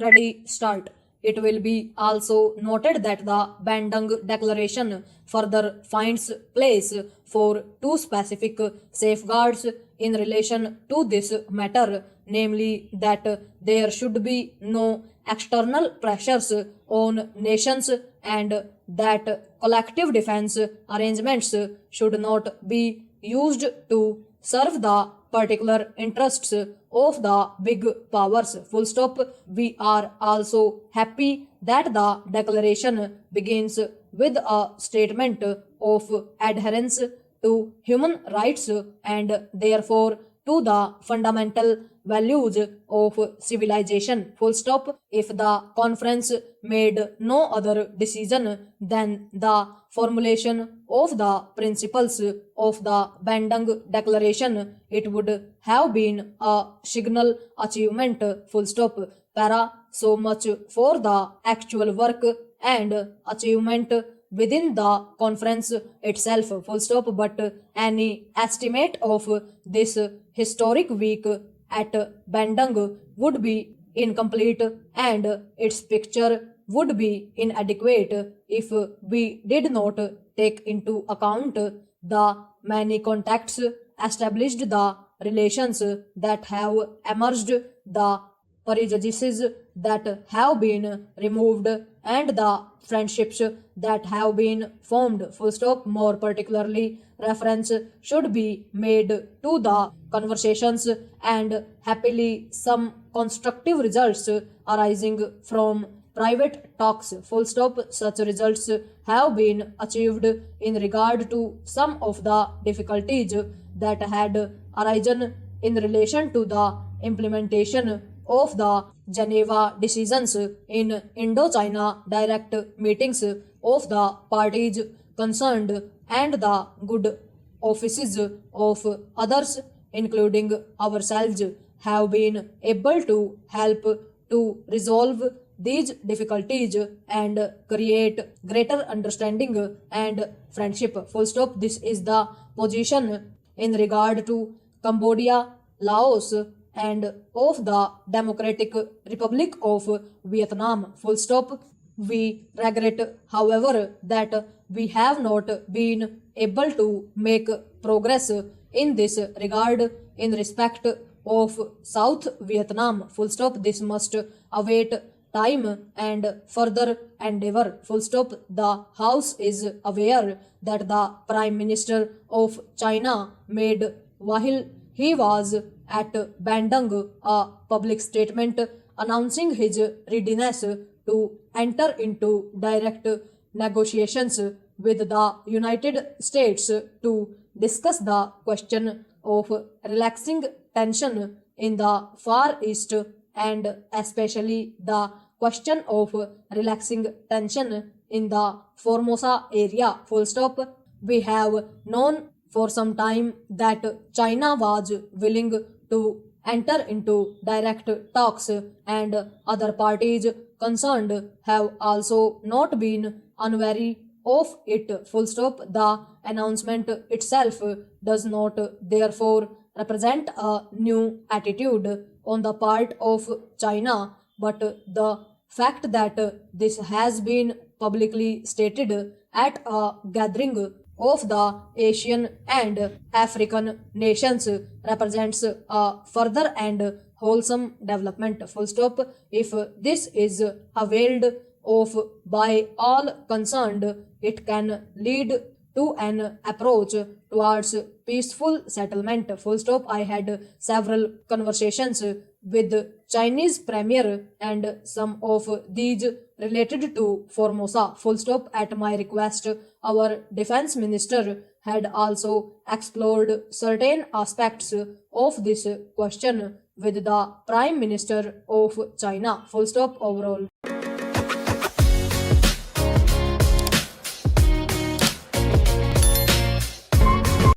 Ready, start. It will be also noted that the Bandung Declaration further finds place for two specific safeguards in relation to this matter, namely that there should be no external pressures on nations and that collective defense arrangements should not be used to serve the particular interests of the big powers. Full stop. We are also happy that the declaration begins with a statement of adherence to human rights and therefore to the fundamental values of civilization. Full stop. If the conference made no other decision than the formulation of the principles of the Bandung Declaration, it would have been a signal achievement. Full stop. Para. So much for the actual work and achievement within the conference itself. Full stop. But any estimate of this historic week at Bandung would be incomplete and its picture would be inadequate if we did not take into account the many contacts established, the relations that have emerged, the prejudices that have been removed, and the friendships that have been formed. Full stop. More particularly, reference should be made to the conversations and happily some constructive results arising from private talks. Full stop. Such results have been achieved in regard to some of the difficulties that had arisen in relation to the implementation of the Geneva decisions in Indochina direct meetings of the parties concerned and the good offices of others, including ourselves, have been able to help to resolve these difficulties and create greater understanding and friendship. Full stop. This is the position in regard to Cambodia, Laos, and of the Democratic Republic of Vietnam. Full stop. We regret, however, that we have not been able to make progress in this regard in respect of South Vietnam. Full stop. This must await time and further endeavor. Full stop. The House is aware that the Prime Minister of China made while he was at Bandung a public statement announcing his readiness to enter into direct negotiations with the United States to discuss the question of relaxing tension in the Far East and especially the question of relaxing tension in the Formosa area. Full stop. We have known for some time that China was willing to enter into direct talks and other parties concerned have also not been unwary of it. Full stop. The announcement itself does not therefore represent a new attitude on the part of China, but the fact that this has been publicly stated at a gathering of the Asian and African nations represents a further and wholesome development. Full stop. If this is availed of by all concerned, it can lead to an approach towards peaceful settlement. Full stop. I had several conversations with Chinese premier and some of these related to Formosa. Full stop. At my request, our defense minister had also explored certain aspects of this question with the Prime Minister of China. Full stop. Overall,